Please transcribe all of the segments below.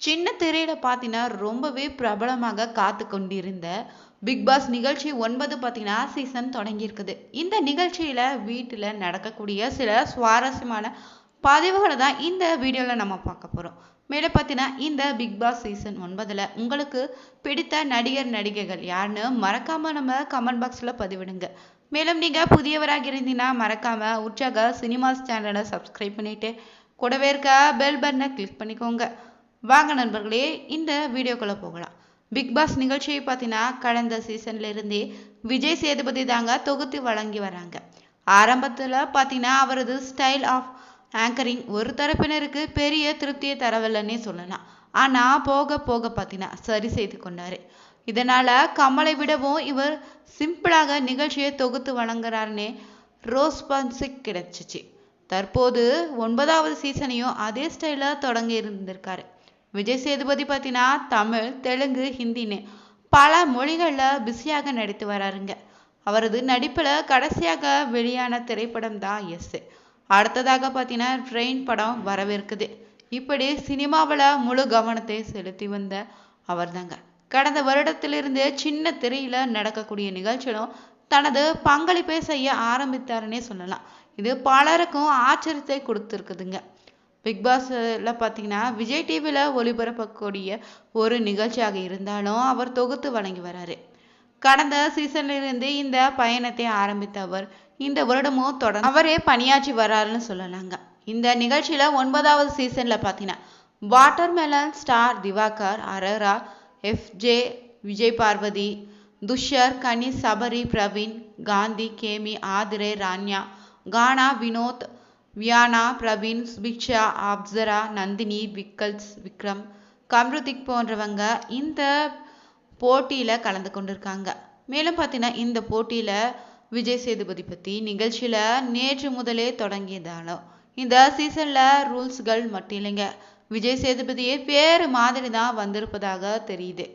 சின்ன திரையில பார்த்தீங்கன்னா ரொம்பவே பிரபலமாக காத்து கொண்டிருந்த பிக் பாஸ் நிகழ்ச்சி 9 பார்த்தீங்கன்னா சீசன் தொடங்கியிருக்குது. இந்த நிகழ்ச்சியில வீட்டில் நடக்கக்கூடிய சில சுவாரஸ்யமான பதிவுகளை தான் இந்த வீடியோவில் நம்ம பார்க்க போகிறோம். மேலே பார்த்தீங்கன்னா இந்த பிக் பாஸ் சீசன் 9ல் உங்களுக்கு பிடித்த நடிகர் நடிகைகள் யாருன்னு மறக்காம நம்ம கமெண்ட் பாக்ஸில் பதிவிடுங்க. மேலும் நீங்கள் புதியவராக இருந்தீங்கன்னா மறக்காம உற்சாக சினிமாஸ் சேனலை சப்ஸ்கிரைப் பண்ணிட்டு கூடவே இருக்க பெல் பட்டனை கிளிக் பண்ணிக்கோங்க. வாங்க நண்பர்களே, இந்த வீடியோக்குள்ள போகலாம். பிக் பாஸ் நிகழ்ச்சியை பார்த்தீங்கன்னா கடந்த சீசன்ல இருந்தே விஜய் சேதுபதி தாங்க தொகுத்து வழங்கி வராங்க. ஆரம்பத்தில் பார்த்தீங்கன்னா அவரது ஸ்டைல் ஆஃப் ஆங்கரிங் ஒரு தரப்பினருக்கு பெரிய திருப்தியை தரவில்லைன்னே சொல்லலாம். ஆனால் போக போக பார்த்தீங்கன்னா சரி செய்து கொண்டாரு. இதனால கமலை விடவும் இவர் சிம்பிளாக நிகழ்ச்சியை தொகுத்து வழங்குறாருன்னே ரோஸ்பான்ஸுக்கு கிடைச்சிச்சு. தற்போது 9வது சீசனையும் அதே ஸ்டைலில் தொடங்கி இருந்திருக்காரு. விஜய் சேதுபதி பார்த்தீங்கன்னா தமிழ், தெலுங்கு, ஹிந்தின்னு பல மொழிகளில் பிஸியாக நடித்து வராருங்க. அவரது நடிப்பில் கடைசியாக வெளியான திரைப்படம் தான் எஸ். அடுத்ததாக பார்த்தீங்கன்னா ட்ரெயின் படம் வரவிருக்குது. இப்படி சினிமாவில் முழு கவனத்தை செலுத்தி வந்த அவர் தாங்க கடந்த வருடத்திலிருந்து சின்ன திரையில நடக்கக்கூடிய நிகழ்ச்சியிலும் தனது பங்களிப்பை செய்ய ஆரம்பித்தாருன்னே சொல்லலாம். இது பலருக்கும் ஆச்சரியத்தை கொடுத்துருக்குதுங்க. பிக் பாஸ்ல பார்த்தீங்கன்னா விஜய் டிவியில் ஒளிபரப்பக்கூடிய ஒரு நிகழ்ச்சியாக இருந்தாலும் அவர் தொகுத்து வழங்கி வராரு. கடந்த சீசன்லிருந்து இந்த பயணத்தை ஆரம்பித்த அவர் இந்த வருடமும் தொடர்ந்து அவரே பணியாற்றி வராருன்னு சொல்லலாங்க. இந்த நிகழ்ச்சியில 9வது சீசன்ல பார்த்தீங்கன்னா watermelon star Divakar, Aurora, FJ, Vijay Parvathi, Tushar, Kani, Sabari, Praveen, Gandhi, கேமி, ஆதிரே, Ranya, கானா, வினோத், வியானா, பிரவீன், சுபிக்ஷா, அப்சரா, நந்தினி, விக்கல்ஸ், விக்ரம், கம்ருதிக் போன்றவங்க இந்த போட்டியில் கலந்து கொண்டிருக்காங்க. மேலும் பார்த்தீங்கன்னா இந்த போட்டியில் விஜய் சேதுபதி பற்றி நிகழ்ச்சியில் நேற்று முதலே தொடங்கியதாலும் இந்த சீசனில் ரூல்ஸ்கள் மட்டும் இல்லைங்க, விஜய் சேதுபதியே வேறு மாதிரி தான் வந்திருப்பதாக தெரியுது.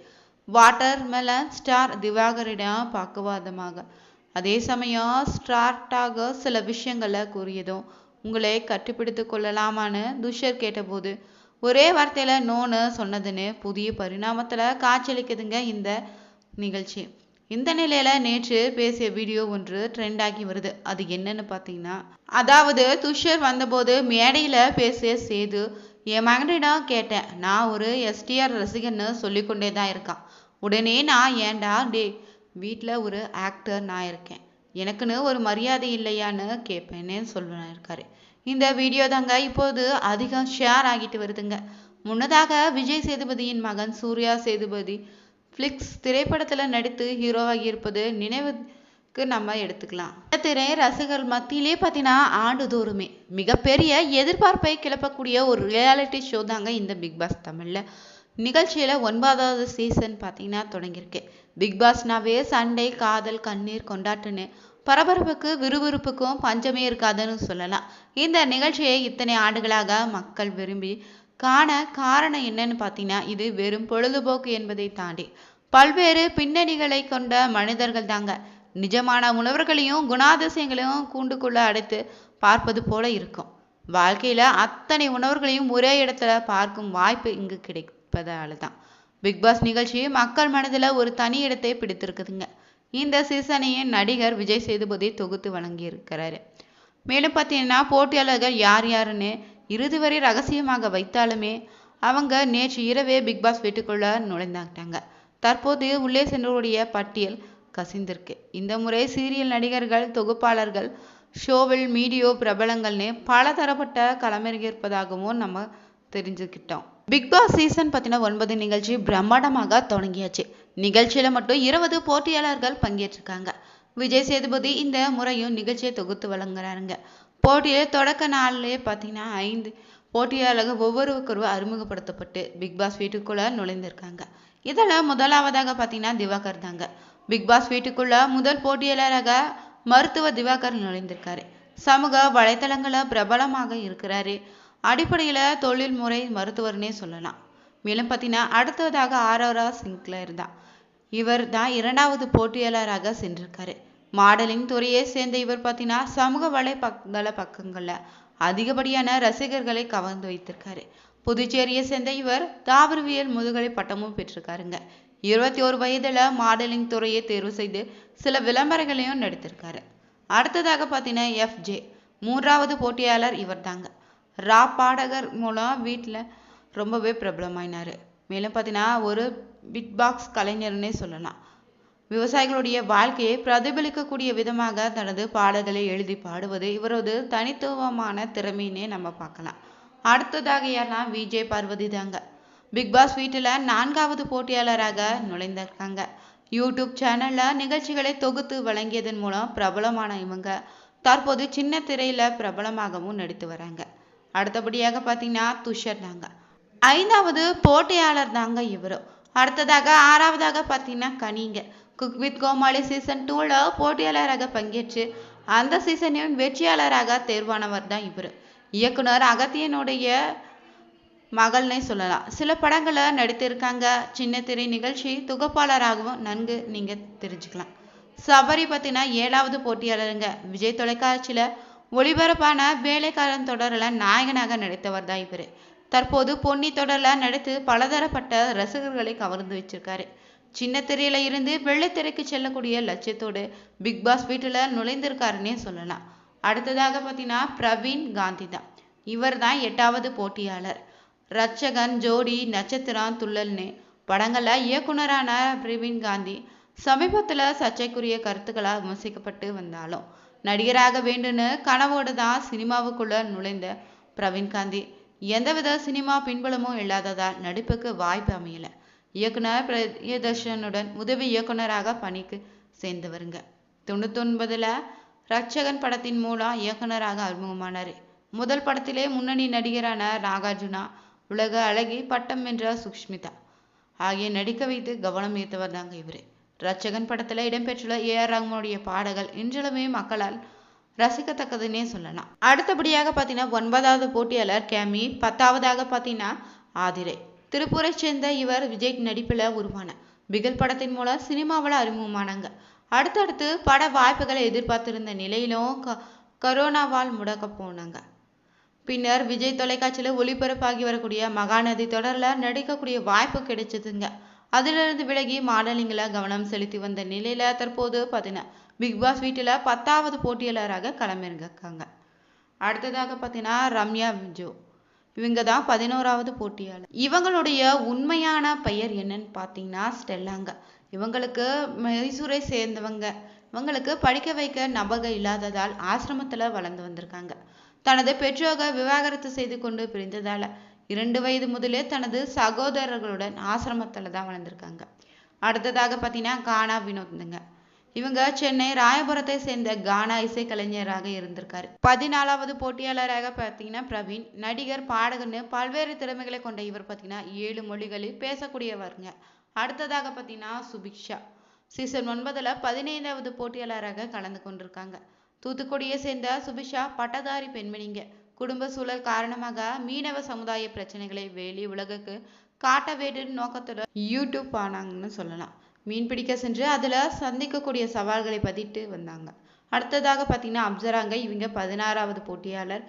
வாட்டர்மெலன் ஸ்டார் திவாகரிடம் பக்குவாதமாக அதே சமயம் ஸ்டார்ட்டாக சில விஷயங்களை கூறியதும் உங்களை கட்டுப்பிடித்து கொள்ளலாமான்னு துஷர் கேட்டபோது ஒரே வார்த்தையில நோன்னு சொன்னதுன்னு புதிய பரிணாமத்துல காட்சியளிக்குதுங்க இந்த நிகழ்ச்சி. இந்த நிலையில நேற்று பேசிய வீடியோ ஒன்று ட்ரெண்ட் ஆகி வருது. அது என்னன்னு பார்த்தீங்கன்னா, அதாவது துஷர் வந்தபோது மேடையில பேசிய சேது, என் மகனிடம் கேட்டேன், நான் ஒரு எஸ்டிஆர் ரசிகன்னு சொல்லிக்கொண்டே தான் இருக்கான். உடனே நான் ஏண்டா டே, வீட்டில் ஒரு ஆக்டர் நான் இருக்கேன், எனக்குன்னு ஒரு மரியாதை இல்லையான்னு கேட்பேன்னு சொல்லியிருக்காரு. இந்த வீடியோ தாங்க இப்போது அதிகம் ஷேர் ஆகிட்டு வருதுங்க. முன்னதாக விஜய் சேதுபதியின் மகன் சூர்யா சேதுபதி ஃபிளிக்ஸ் திரைப்படத்தில் நடித்து ஹீரோவாகி இருப்பது நினைவுக்கு நம்ம எடுத்துக்கலாம். திரை ரசிகர்கள் மத்தியிலே பார்த்தீங்கன்னா ஆண்டுதோறுமே மிகப்பெரிய எதிர்பார்ப்பை கிளப்பக்கூடிய ஒரு ரியாலிட்டி ஷோ தாங்க இந்த பிக் பாஸ் தமிழில். நிகழ்ச்சியில் 9வது சீசன் பார்த்தீங்கன்னா தொடங்கியிருக்கு. பிக் பாஸ்னாவே சண்டை, காதல், கண்ணீர், கொண்டாட்டுன்னு பரபரப்புக்கு விறுவிறுப்புக்கும் பஞ்சமே இருக்காதுன்னு சொல்லலாம். இந்த நிகழ்ச்சியை இத்தனை ஆண்டுகளாக மக்கள் விரும்பி காண காரணம் என்னன்னு பார்த்தீங்கன்னா, இது வெறும் பொழுதுபோக்கு என்பதை தாண்டி பல்வேறு பின்னணிகளை கொண்ட மனிதர்கள் தாங்க நிஜமான உணர்வுகளையும் குணாதிசயங்களையும் கூண்டுக்குள்ள அடைத்து பார்ப்பது போல இருக்கும். வாழ்க்கையில அத்தனை உணர்வுகளையும் ஒரே இடத்துல பார்க்கும் வாய்ப்பு இங்கு கிடைப்பதால தான் பிக் பாஸ் நிகழ்ச்சி மக்கள் மனதில் ஒரு தனி இடத்தை பிடித்திருக்குதுங்க. இந்த சீசனையும் நடிகர் விஜய் சேதுபதி தொகுத்து வழங்கி இருக்கிறாரு. மேலும் பார்த்தீங்கன்னா போட்டியாளர்கள் யார் யாருன்னு இறுதி வரை ரகசியமாக வைத்தாலுமே அவங்க நேற்று இரவே பிக் பாஸ் வீட்டுக்குள்ள நுழைந்தாங்க. தற்போது உள்ளே சென்றவருடைய பட்டியல் கசிந்திருக்கு. இந்த முறை சீரியல் நடிகர்கள், தொகுப்பாளர்கள், ஷோவில் மீடியோ பிரபலங்கள்னு பல தரப்பட்ட களமிறங்கியிருப்பதாகவும் நம்ம தெரிஞ்சுக்கிட்டோம். பிக் பாஸ் சீசன் பார்த்தீங்கன்னா 9 நிகழ்ச்சி பிரம்மாண்டமாக தொடங்கியாச்சு. நிகழ்ச்சியில மட்டும் 20 போட்டியாளர்கள் பங்கேற்றிருக்காங்க. விஜய் சேதுபதி இந்த முறையும் நிகழ்ச்சியை தொகுத்து வழங்குறாருங்க. போட்டியில தொடக்க நாளிலே பார்த்தீங்கன்னா 5 போட்டியாளர்கள் ஒவ்வொருவருக்கும் அறிமுகப்படுத்தப்பட்டு பிக் பாஸ் வீட்டுக்குள்ள நுழைந்திருக்காங்க. இதில் முதலாவதாக பார்த்தீங்கன்னா திவாகர் தாங்க. பிக் பாஸ் வீட்டுக்குள்ள முதல் போட்டியாளராக மருத்துவ திவாகர் நுழைந்திருக்காரு. சமூக வலைத்தளங்களில் பிரபலமாக இருக்கிறாரு. அடிப்படையில் தொழில்முறை மருத்துவர்னே சொல்லலாம். மேலும் பார்த்தீங்கன்னா அடுத்ததாக ஆரோரா சிங்க்லர் தான். இவர் தான் 2வது போட்டியாளராக சென்றிருக்காரு. மாடலிங் துறையை சேர்ந்த இவர் பார்த்தீங்கன்னா சமூக வலைதள பக்கங்களில் அதிகப்படியான ரசிகர்களை கவர்ந்து வைத்திருக்காரு. புதுச்சேரியை சேர்ந்த இவர் தாவரவியல் முதுகலை பட்டமும் பெற்றிருக்காருங்க. 21 வயதுல மாடலிங் துறையை தேர்வு செய்து சில விளம்பரங்களையும் நடித்திருக்காரு. அடுத்ததாக பார்த்தீங்கன்னா FJ மூன்றாவது போட்டியாளர் இவர் தாங்க. ராப் பாடகர் மூலம் வீட்டில் ரொம்பவே பிரபலமாயினாரு. மேலும் பார்த்தீங்கன்னா ஒரு பிட் பாக்ஸ் கலைஞர்னே சொல்லலாம். விவசாயிகளுடைய வாழ்க்கையை பிரதிபலிக்கக்கூடிய விதமாக தனது பாடல்களை எழுதி பாடுவது இவரது தனித்துவமான திறமையினே நம்ம பார்க்கலாம். அடுத்ததாக யாருன்னா விஜய் பார்வதி தாங்க. பிக் பாஸ் வீட்டில் 4வது போட்டியாளராக நுழைந்திருக்காங்க. யூடியூப் சேனல்ல நிகழ்ச்சிகளை தொகுத்து வழங்கியதன் மூலம் பிரபலமான இவங்க தற்போது சின்ன திரையில பிரபலமாகவும் நடித்து வராங்க. அடுத்தபடியாக பார்த்தீங்கன்னா துஷர் தாங்க. 5வது போட்டியாளர் தாங்க இவரும். அடுத்ததாக 6வதாக பார்த்தீங்கன்னா கனிங்க. குக் வித் கோமாளி சீசன் 2ல போட்டியாளராக பங்கேற்று அந்த சீசனின் வெற்றியாளராக தேர்வானவர் தான் இவர். இயக்குனர் அகத்தியனுடைய மகள்னே சொல்லலாம். சில படங்களை நடித்திருக்காங்க. சின்ன திரை நிகழ்ச்சி தொகுப்பாளராகவும் நன்கு நீங்க தெரிஞ்சுக்கலாம். சபரி பார்த்தீங்கன்னா 7வது போட்டியாளருங்க. விஜய் தொலைக்காட்சியில ஒளிபரப்பான வேலைக்காரன் தொடரில் நாயகனாக நடித்தவர் தான் இவர். தற்போது பொன்னி தொடரில் நடித்து பலதரப்பட்ட ரசிகர்களை கவர்ந்து வச்சிருக்காரு. சின்ன திரையில இருந்து வெள்ளைத்திரைக்கு செல்லக்கூடிய லட்சியத்தோடு பிக் பாஸ் வீட்டில் நுழைந்திருக்காருன்னே சொல்லலாம். அடுத்ததாக பார்த்தீங்கன்னா பிரவீன் காந்தி தான். இவர் தான் 8வது போட்டியாளர். ரட்சகன், ஜோடி, நட்சத்திரம், துள்ளல்னு படங்கள்ல இயக்குனரான பிரவீன் காந்தி சமீபத்தில் சர்ச்சைக்குரிய கருத்துக்களால் விமர்சிக்கப்பட்டு வந்தாலும் நடிகராக வேண்டும்னு கனவோடு தான் சினிமாவுக்குள்ள நுழைந்த பிரவீன் காந்தி எந்தவித சினிமா பின்புலமும் இல்லாததால் நடிப்புக்கு வாய்ப்பு அமையல. இயக்குனர் பிரியதர்ஷனுடன் உதவி இயக்குனராக பணிக்கு சேர்ந்தவருங்க. 99ல் ரட்சகன் படத்தின் மூலம் இயக்குனராக அறிமுகமானார். முதல் படத்திலே முன்னணி நடிகரான நாகார்ஜுனா, உலக அழகி பட்டம் வென்ற சுஷ்மிதா ஆகிய நடிக்க வைத்து கவனம் ஈர்த்தவர் தாங்க இவர். ரட்சகன் படத்தில் இடம்பெற்றுள்ள AR ரஹ்மானுடைய பாடல்கள் இன்றளவே மக்களால் ரசிக்கத்தக்கதுன்னே சொல்லலாம். அடுத்தபடியாக பார்த்தீங்கன்னா 9வது போட்டியாளர் கேமி. 10வதாக பார்த்தீங்கன்னா ஆதிரை. திருப்பூரை சேர்ந்த இவர் விஜய் நடிப்பில் உருவான பிகில் படத்தின் மூலம் சினிமாவில் அறிமுகமானாங்க. அடுத்தடுத்து பட வாய்ப்புகளை எதிர்பார்த்திருந்த நிலையிலும் கரோனாவால் முடக்க போனாங்க. பின்னர் விஜய் தொலைக்காட்சியில் ஒளிபரப்பாகி வரக்கூடிய மகாநதி தொடரில் நடிக்கக்கூடிய வாய்ப்பு கிடைச்சதுங்க. அதிலிருந்து விலகி மாடலிங்கில் கவனம் செலுத்தி வந்த நிலையில தற்போது பார்த்தீங்கன்னா பிக் பாஸ் வீட்டில் 10வது போட்டியாளராக களமிறங்கிருக்காங்க. அடுத்ததாக பார்த்தீங்கன்னா ரம்யா விஜோ. இவங்க தான் 11வது போட்டியாளர். இவங்களுடைய உண்மையான பெயர் என்னன்னு பார்த்தீங்கன்னா ஸ்டெல்லாங்க. இவங்களுக்கு மைசூரை சேர்ந்தவங்க. இவங்களுக்கு படிக்க வைக்க நபர்கள் இல்லாததால் ஆசிரமத்தில் வளர்ந்து வந்திருக்காங்க. தனது பெற்றோர்கள் விவாகரத்து செய்து கொண்டு பிரிந்ததால 2 வயது முதலே தனது சகோதரர்களுடன் ஆசிரமத்தில் தான் வளர்ந்துருக்காங்க. அடுத்ததாக பார்த்தீங்கன்னா கானா வினோத்ங்க. இவங்க சென்னை ராயபுரத்தை சேர்ந்த கானா இசைக்கலைஞராக இருந்திருக்காரு. 14வது போட்டியாளராக பார்த்தீங்கன்னா பிரவீன். நடிகர், பாடகர்னு பல்வேறு திறமைகளை கொண்ட இவர் பார்த்தீங்கன்னா 7 மொழிகளில் பேசக்கூடியவருங்க. அடுத்ததாக பார்த்தீங்கன்னா சுபிக்ஷா. சீசன் 9ல் 15வது போட்டியாளராக கலந்து கொண்டிருக்காங்க. தூத்துக்குடியை சேர்ந்த சுபிக்ஷா பட்டதாரி பெண்மணிங்க. குடும்ப சூழல் காரணமாக மீனவ சமுதாய பிரச்சனைகளை வெளி உலகுக்கு காட்ட வேண்டும் நோக்கத்தோட யூடியூப் ஆனாங்கன்னு சொல்லலாம். மீன் பிடிக்க சென்று அதில் சந்திக்கக்கூடிய சவால்களை பதிட்டு வந்தாங்க. அடுத்ததாக பார்த்தீங்கன்னா அப்சராங்க. இவங்க 16வது போட்டியாளர்.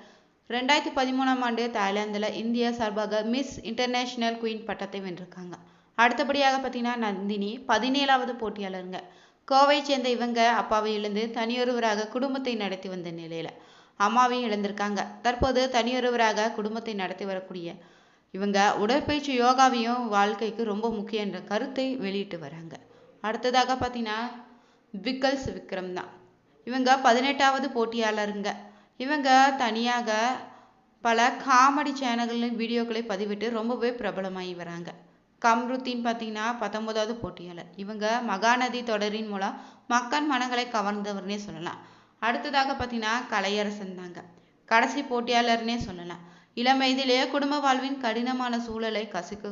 2013ஆம் ஆண்டு தாய்லாந்தில் இந்தியா சார்பாக மிஸ் இன்டர்நேஷனல் குயின் பட்டத்தை வென்றிருக்காங்க. அடுத்தபடியாக பார்த்தீங்கன்னா நந்தினி 17வது போட்டியாளருங்க. கோவை சேர்ந்த இவங்க அப்பாவை இழந்து தனியொருவராக குடும்பத்தை நடத்தி வந்த நிலையில அம்மாவையும் இழந்திருக்காங்க. தற்போது தனியொருவராக குடும்பத்தை நடத்தி வரக்கூடிய இவங்க உடற்பயிற்சி யோகாவையும் வாழ்க்கைக்கு ரொம்ப முக்கியம் என்ற கருத்தை வெளியிட்டு வராங்க. அடுத்ததாக பார்த்தீங்கன்னா விக்கல்ஸ் விக்ரம் தான். இவங்க 18வது போட்டியாளருங்க. இவங்க தனியாக பல காமெடி சேனல்களின் வீடியோக்களை பதிவிட்டு ரொம்பவே பிரபலமாகி வராங்க. கம்ருத்தீன் பார்த்தீங்கன்னா 19வது போட்டியாளர். இவங்க மகாநதி தொடரின் மூலம் மக்கள் மனங்களை கவர்ந்தவர்னே சொல்லலாம். அடுத்ததாக பார்த்தீங்கன்னா கலையரசன் தாங்க. கடைசி போட்டியாளர்னே சொல்லலாம். இளம் வயதிலேயே குடும்ப வாழ்வின் கடினமான சூழலை கசிக்கு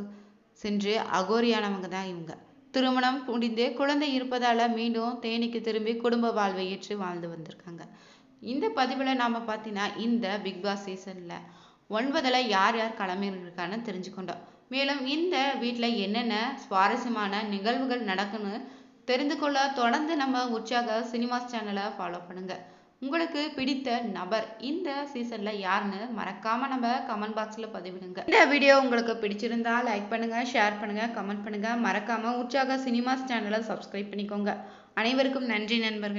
சென்று அகோரியானவங்க தான் இவங்க. திருமணம் முடிந்து குழந்தை இருப்பதால மீண்டும் தேனிக்கு திரும்பி குடும்ப வாழ்வை ஏற்று வாழ்ந்து வந்திருக்காங்க. இந்த பதிவில் நாம் பார்த்தீங்கன்னா இந்த பிக் பாஸ் சீசன்ல 9ல் யார் யார் களமிறங்கிருக்கான்னு தெரிஞ்சுக்கொண்டோம். மேலும் இந்த வீட்டில் என்னென்ன சுவாரஸ்யமான நிகழ்வுகள் நடக்குன்னு தெரிந்து கொள்ள தொடர்ந்து நம்ம உற்சாக சினிமாஸ் சேனலை ஃபாலோ பண்ணுங்க. உங்களுக்கு பிடித்த நபர் இந்த சீசன்ல யாருன்னு மறக்காம நம்ம கமெண்ட் பாக்ஸ்ல பதிவிடுங்க. இந்த வீடியோ உங்களுக்கு பிடிச்சிருந்தா லைக் பண்ணுங்க, ஷேர் பண்ணுங்க, கமெண்ட் பண்ணுங்க. மறக்காம உற்சாக சினிமாஸ் சேனலை சப்ஸ்கிரைப் பண்ணிக்கோங்க. அனைவருக்கும் நன்றி நண்பர்கள்.